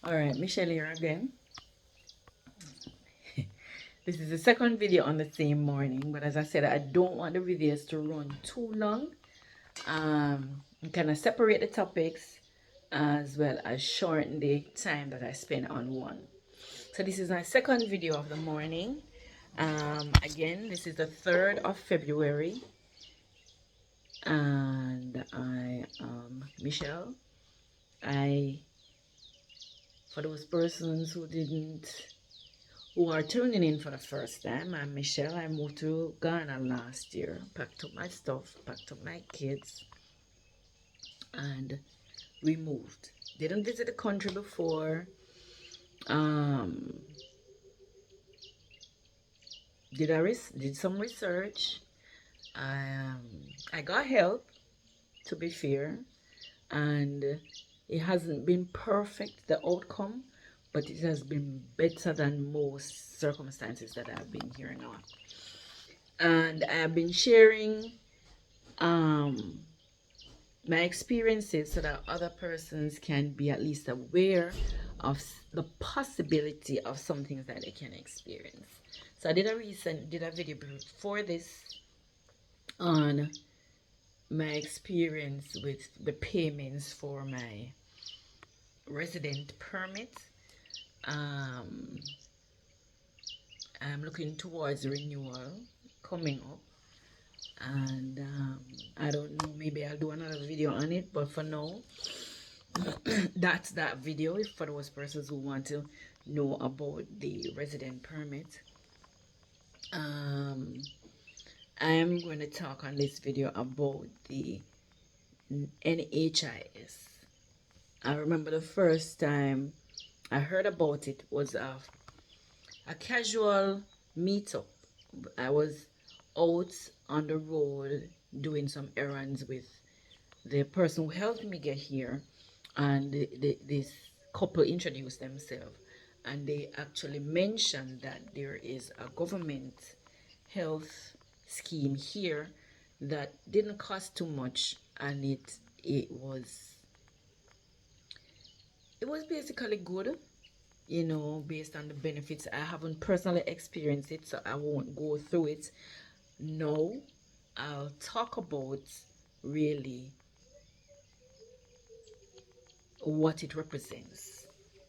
All right, Michelle here again. This is the second video on the same morning, but as I said, I don't want the videos to run too long. Kind of separate the topics as well as shorten the time that I spend on one. So this is my second video of the morning. Again, this is the 3rd of February, and I am Michelle. For those persons who are tuning in for the first time, I'm Michelle. I moved to Ghana last year, packed up my stuff, packed up my kids, and we moved. Didn't visit the country before. Um, did some research. Um, I got help, to be fair, and it hasn't been perfect, the outcome, but it has been better than most circumstances that I've been here now. And I've been sharing um, my experiences so that other persons can be at least aware of the possibility of some things that they can experience. So I did a video before this on my experience with the payments for my resident permit. um I'm looking towards renewal coming up, and I don't know, maybe I'll do another video on it, but for now that's that video. If for those persons who want to know about the resident permit, um I am going to talk on this video about the NHIS. I remember the first time I heard about it was a casual meetup. I was out on the road doing some errands with the person who helped me get here, and this couple introduced themselves, and they actually mentioned that there is a government health scheme here that didn't cost too much, and it was basically good, based on the benefits. I haven't personally experienced it, so I won't go through it. No, I'll talk about really what it represents.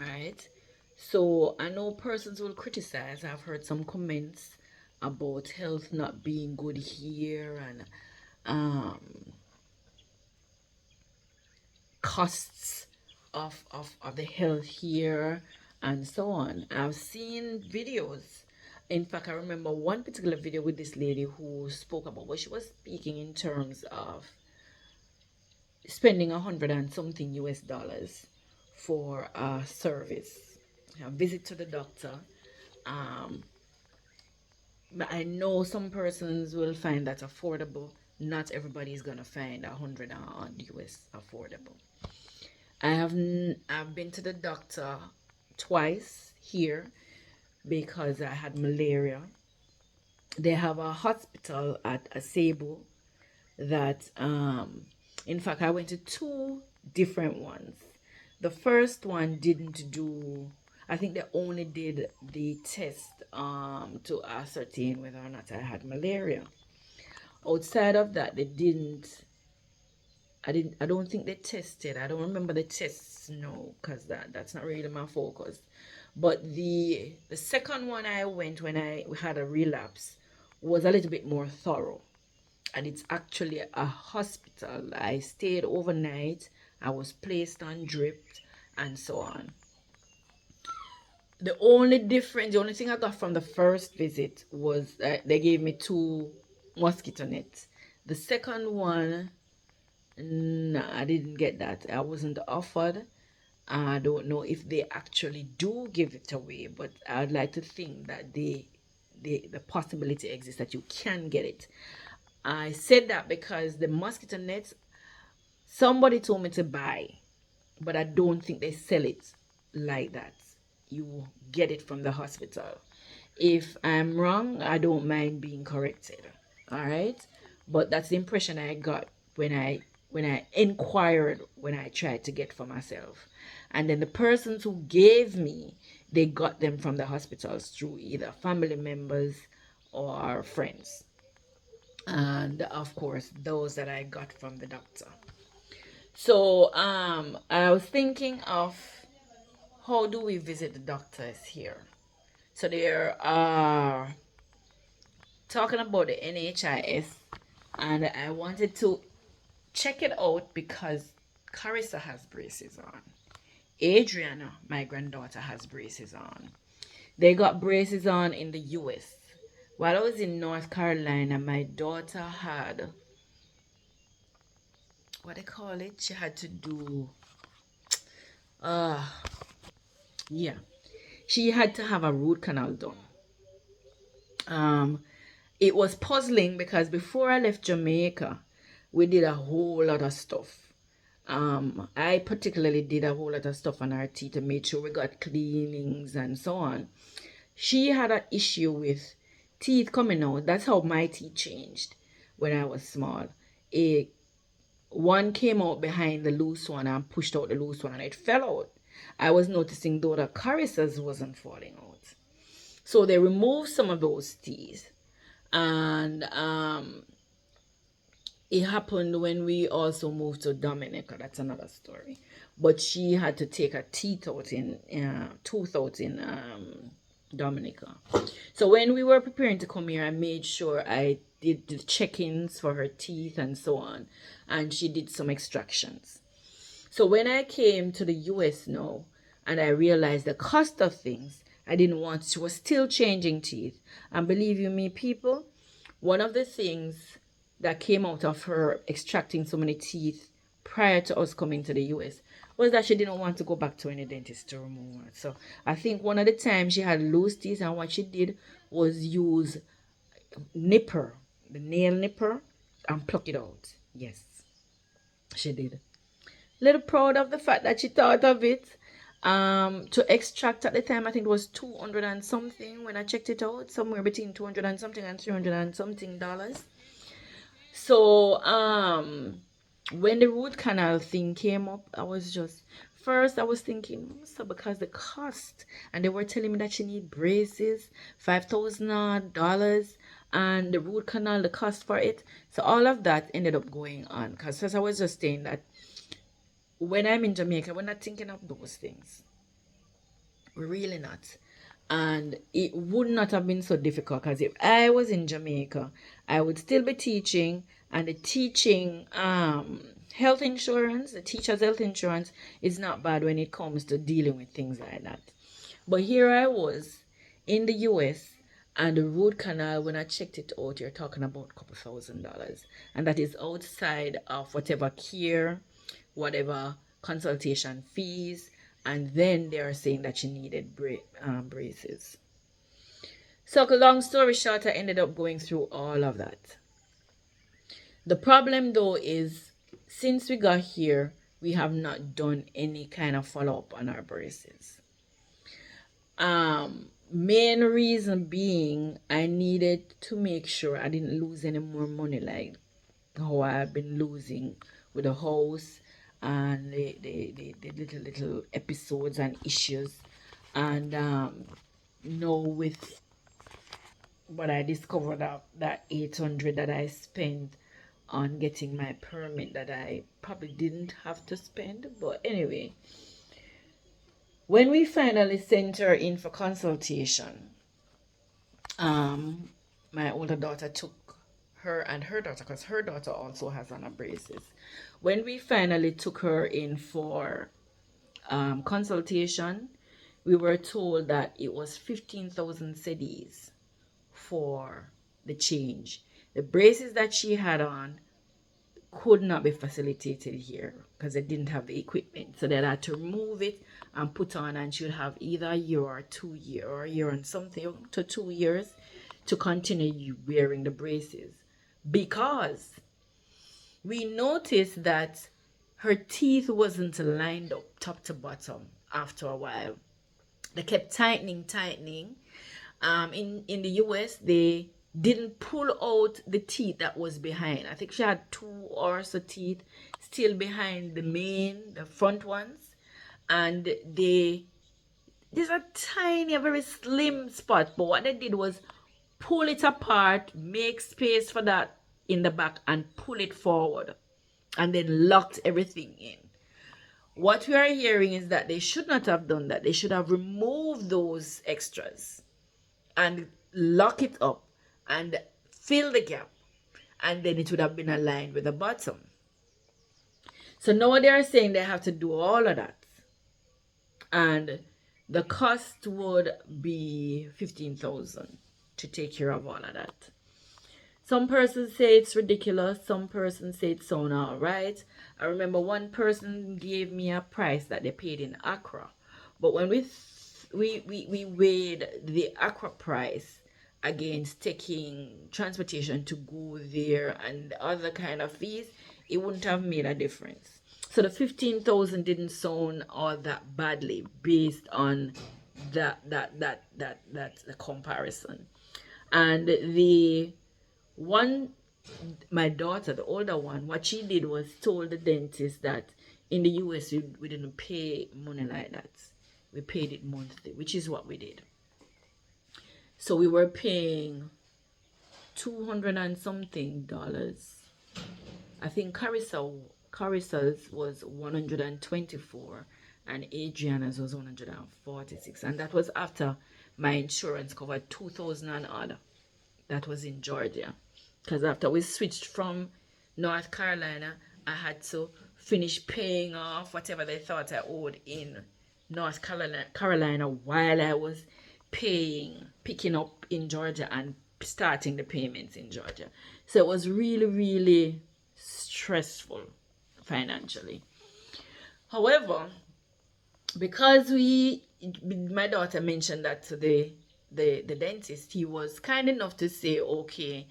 All right. So I know persons will criticize. I've heard some comments about health not being good here, and um, costs of the health here, and so on. I've seen videos. In fact, I remember one particular video with this lady who spoke about what she was speaking in terms of spending 100 and something US dollars for a service, a visit to the doctor. Um, but I know some persons will find that affordable. Not everybody is gonna find 100 US affordable. I've been to the doctor twice here because I had malaria. They have a hospital at Asebu that in fact I went to two different ones. The first one didn't do, I think they only did the test to ascertain whether or not I had malaria. Outside of that, they didn't I don't think they tested. I don't remember the tests, no, because that's not really my focus. But the second one I went when I had a relapse was a little bit more thorough. And it's actually a hospital. I stayed overnight. I was placed on drip and so on. The only thing I got from the first visit was they gave me 2 mosquito nets. The second one, no, I didn't get that. I wasn't offered. I don't know if they actually do give it away, but I'd like to think that the possibility exists that you can get it. I said that because the mosquito nets, somebody told me to buy, but I don't think they sell it like that. You get it from the hospital. If I'm wrong, I don't mind being corrected. All right, but that's the impression I got when I inquired, when I tried to get for myself. And then the persons who gave me, they got them from the hospitals through either family members or friends. And of course, those that I got from the doctor. So I was thinking of how do we visit the doctors here. So there are talking about the NHIS, and I wanted to check it out because Carissa has braces on. Adriana, my granddaughter, has braces on. They got braces on in the US. While I was in North Carolina, my daughter had, what they call it? She had to do, uh, yeah, she had to have a root canal done. It was puzzling because before I left Jamaica, we did a whole lot of stuff. I particularly did a whole lot of stuff on her teeth to make sure we got cleanings and so on. She had an issue with teeth coming out. That's how my teeth changed when I was small. A One came out behind the loose one and pushed out the loose one and it fell out. I was noticing though the Carissa's wasn't falling out. So they removed some of those teeth. And it happened when we also moved to Dominica. That's another story. But she had to take a tooth out in Dominica. So when we were preparing to come here, I made sure I did the check-ins for her teeth and so on. And she did some extractions. So when I came to the US now and I realized the cost of things, I didn't want, she was still changing teeth. And believe you me, people, one of the things that came out of her extracting so many teeth prior to us coming to the US was that she didn't want to go back to any dentist to remove it. So I think one of the times she had loose teeth, and what she did was use nipper, the nail nipper, and pluck it out. Yes, she did. Little proud of the fact that she thought of it. To extract at the time, I think it was 200 and something when I checked it out, somewhere between 200 and something and 300 and something dollars. So when the root canal thing came up, I was just, first I was thinking, so because the cost, and they were telling me that she need braces, $5,000, and the root canal, the cost for it. So all of that ended up going on, because as I was just saying that when I'm in Jamaica, we're not thinking of those things. We're really not. And it would not have been so difficult because if I was in Jamaica, I would still be teaching, and the teaching health insurance, the teacher's health insurance is not bad when it comes to dealing with things like that. But here I was in the US, and the root canal, when I checked it out, you're talking about a couple $1,000s. And that is outside of whatever care, whatever consultation fees, and then they are saying that she needed braces. So long story short, I ended up going through all of that. The problem though is, since we got here, we have not done any kind of follow-up on our braces. Main reason being, I needed to make sure I didn't lose any more money like how I've been losing with the house and the little episodes and issues. And with what I discovered, that 800 that I spent on getting my permit, that I probably didn't have to spend. But anyway, when we finally sent her in for consultation, my older daughter took her and her daughter, because her daughter also has on a braces. When we finally took her in for consultation, we were told that it was 15,000 cedis for the change. The braces that she had on could not be facilitated here because they didn't have the equipment. So they had to remove it and put on, and she would have either a year or 2 years, or a year and something to 2 years to continue wearing the braces, because we noticed that her teeth wasn't lined up top to bottom after a while. They kept tightening. In the US, they didn't pull out the teeth that was behind. I think she had two or so teeth still behind the front ones. and there's a tiny, a very slim spot, but what they did was pull it apart, make space for that in the back, and pull it forward, and then locked everything in. What we are hearing is that they should not have done that. They should have removed those extras and lock it up and fill the gap, and then it would have been aligned with the bottom. So now they are saying they have to do all of that, and the cost would be 15,000 to take care of all of that. Some persons say it's ridiculous. Some persons say it's so all right. I remember one person gave me a price that they paid in Accra, but when we weighed the Accra price against taking transportation to go there and other kind of fees, it wouldn't have made a difference. So the 15,000 didn't sound all that badly based on the comparison. And the one, my daughter, the older one, what she did was told the dentist that in the US we didn't pay money like that. We paid it monthly, which is what we did. So we were paying $200 and something dollars. I think Carissa's was 124 and Adriana's was 146, and that was after my insurance covered 2,000 and odd. That was in Georgia, because after we switched from North Carolina, I had to finish paying off whatever they thought I owed in North Carolina while I was picking up in Georgia and starting the payments in Georgia. So it was really, really stressful financially. However, because my daughter mentioned that to the dentist, he was kind enough to say, okay,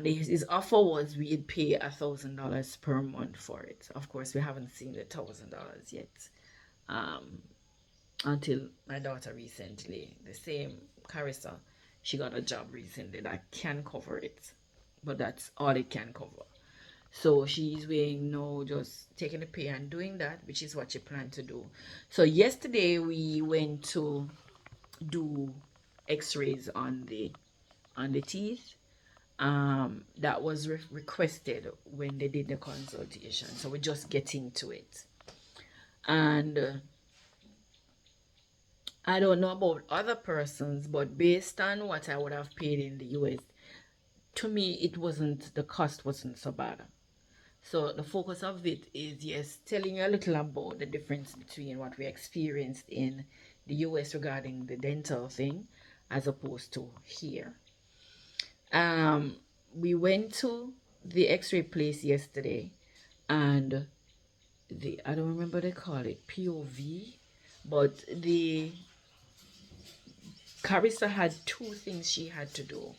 his offer was we'd pay $1,000 per month for it. Of course, we haven't seen the $1,000 yet, until my daughter recently, the same Carissa, she got a job recently that can cover it, but that's all it can cover. So she's weighing no, just taking the pay and doing that, which is what she planned to do. So yesterday we went to do x-rays on the teeth. That was requested when they did the consultation. So we're just getting to it. And I don't know about other persons, but based on what I would have paid in the US, to me the cost wasn't so bad. So the focus of it is, yes, telling you a little about the difference between what we experienced in the US regarding the dental thing as opposed to here. We went to the x-ray place yesterday, and I don't remember they call it POV, but the Carissa had 2 things she had to do,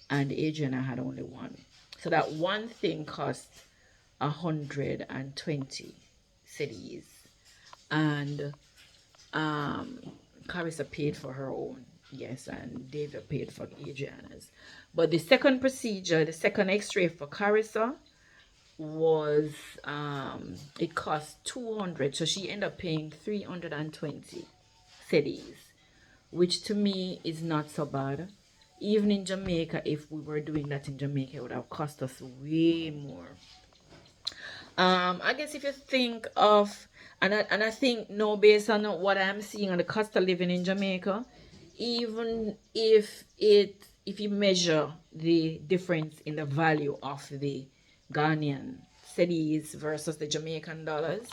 and Adriana had only one. So that one thing cost 120 cedis, and Carissa paid for her own, yes, and David paid for Adriana's. But the second procedure, the second x-ray for Carissa was it cost 200, so she ended up paying 320 cedis, which to me is not so bad. Even in Jamaica, if we were doing that in Jamaica, it would have cost us way more. I guess if you think of, and I think, no, based on what I'm seeing on the cost of living in Jamaica, even if you measure the difference in the value of the Ghanaian cedis versus the Jamaican dollars,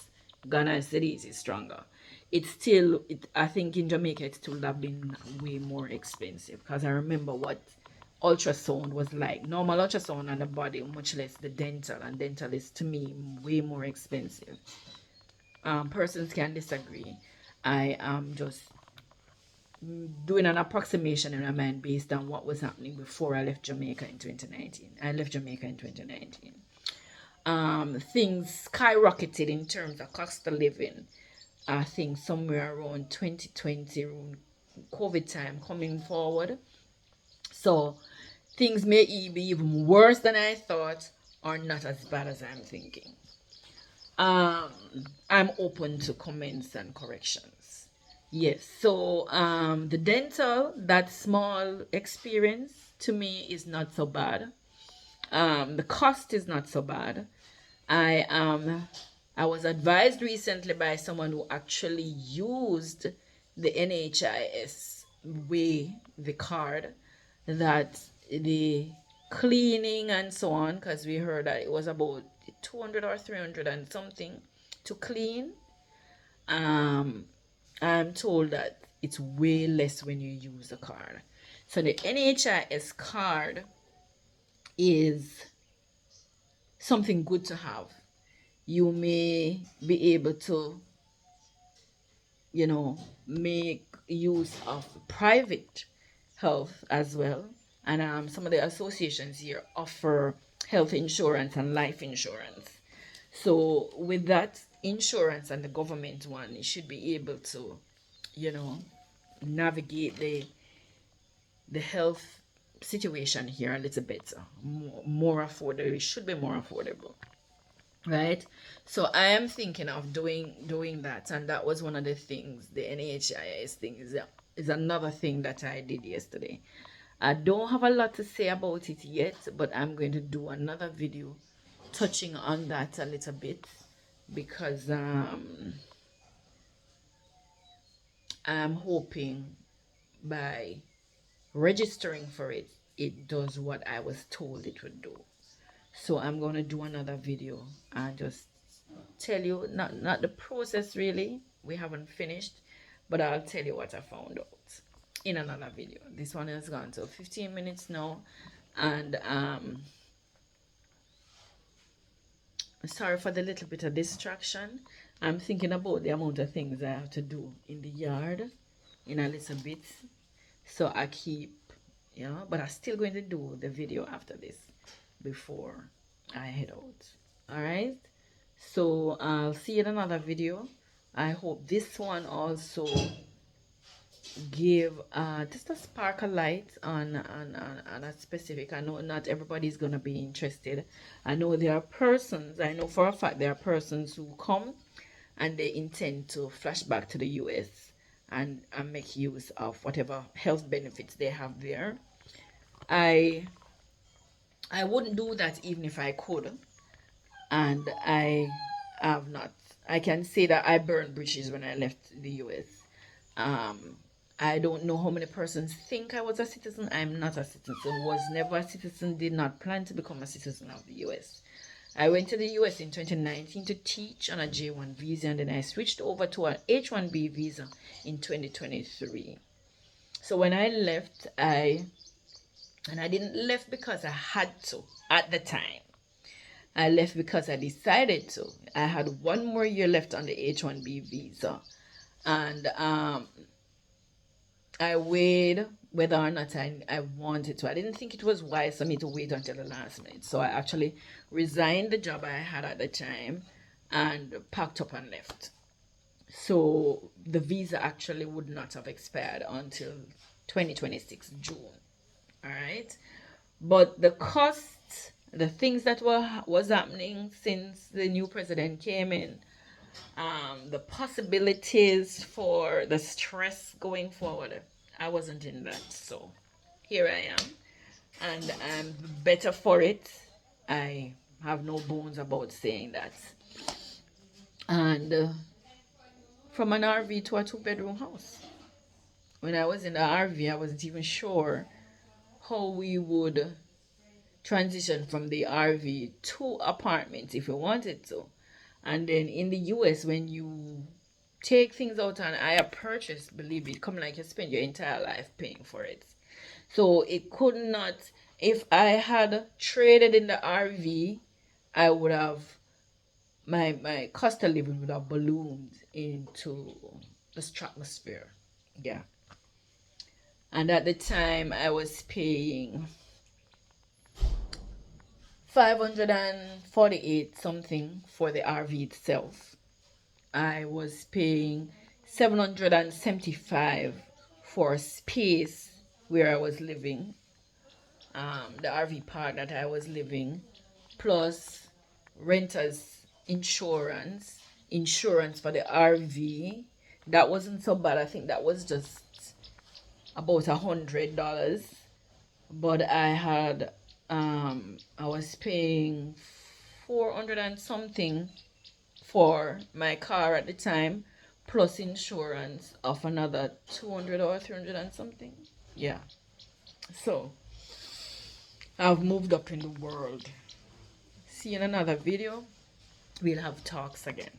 Ghana cedis is stronger. It's still, I think in Jamaica it still would have been way more expensive, because I remember what ultrasound was like. Normal ultrasound on the body, much less the dental, and dental is to me way more expensive. Persons can disagree. I am just doing an approximation in my mind based on what was happening before I left Jamaica in 2019. I left Jamaica in 2019. Things skyrocketed in terms of cost of living. I think somewhere around 2020, COVID time coming forward. So things may be even worse than I thought, or not as bad as I'm thinking. um I'm open to comments and corrections. Yes, so the dental, that small experience to me is not so bad. The cost is not so bad. I I was advised recently by someone who actually used the NHIS way, the card, that the cleaning and so on, because we heard that it was about 200 or 300 and something to clean. um I'm told that it's way less when you use a card. So the NHIS card is something good to have. You may be able to, make use of private health as well. And some of the associations here offer health insurance and life insurance. So with that insurance and the government one, you should be able to, you know, navigate the health situation here a little bit more affordable. It should be more affordable, right? So I am thinking of doing that, and that was one of the things. The NHIS thing is another thing that I did yesterday. I don't have a lot to say about it yet, but I'm going to do another video touching on that a little bit, because I'm hoping by registering for it, it does what I was told it would do. So I'm going to do another video and just tell you, not the process really, we haven't finished, but I'll tell you what I found out in another video. This one has gone to 15 minutes now, and sorry for the little bit of distraction. I'm thinking about the amount of things I have to do in the yard in a little bit, so I keep, but I'm still going to do the video after this before I head out. All right, so I'll see you in another video. I hope this one also give just a spark of light on a specific. I know not everybody's gonna be interested. I know there are persons, I know for a fact there are persons who come and they intend to flash back to the US and make use of whatever health benefits they have there. I wouldn't do that even if I could, and I have not. I can say that I burned bridges when I left the US. Um, I don't know how many persons think I was a citizen. I'm not a citizen, was never a citizen, did not plan to become a citizen of the US. I went to the US in 2019 to teach on a J1 visa, and then I switched over to an H1B visa in 2023. So when I left, I didn't left because I had to at the time. I left because I decided to. I had one more year left on the H1B visa, and I weighed whether or not I wanted to. I didn't think it was wise for me to wait until the last minute. So I actually resigned the job I had at the time and packed up and left. So the visa actually would not have expired until 2026 June. All right. But the cost, the things that was happening since the new president came in, the possibilities for the stress going forward, I wasn't in that. So here I am, and I'm better for it. I have no bones about saying that. And from an RV to a 2-bedroom house. When I was in the RV, I wasn't even sure how we would transition from the RV to apartments if we wanted to. And then in the US, when you take things out on hire purchase, believe me, it come like you spend your entire life paying for it. So it could not, if I had traded in the RV, I would have, my cost of living would have ballooned into the stratosphere. Yeah. And at the time I was paying 548 something for the RV itself. I was paying 775 for space where I was living, the RV park that I was living, plus renters insurance for the RV. That wasn't so bad. I think that was just about $100. But I was paying 400 and something for my car at the time, plus insurance of another 200 or 300 and something. Yeah. So I've moved up in the world. See you in another video. We'll have talks again.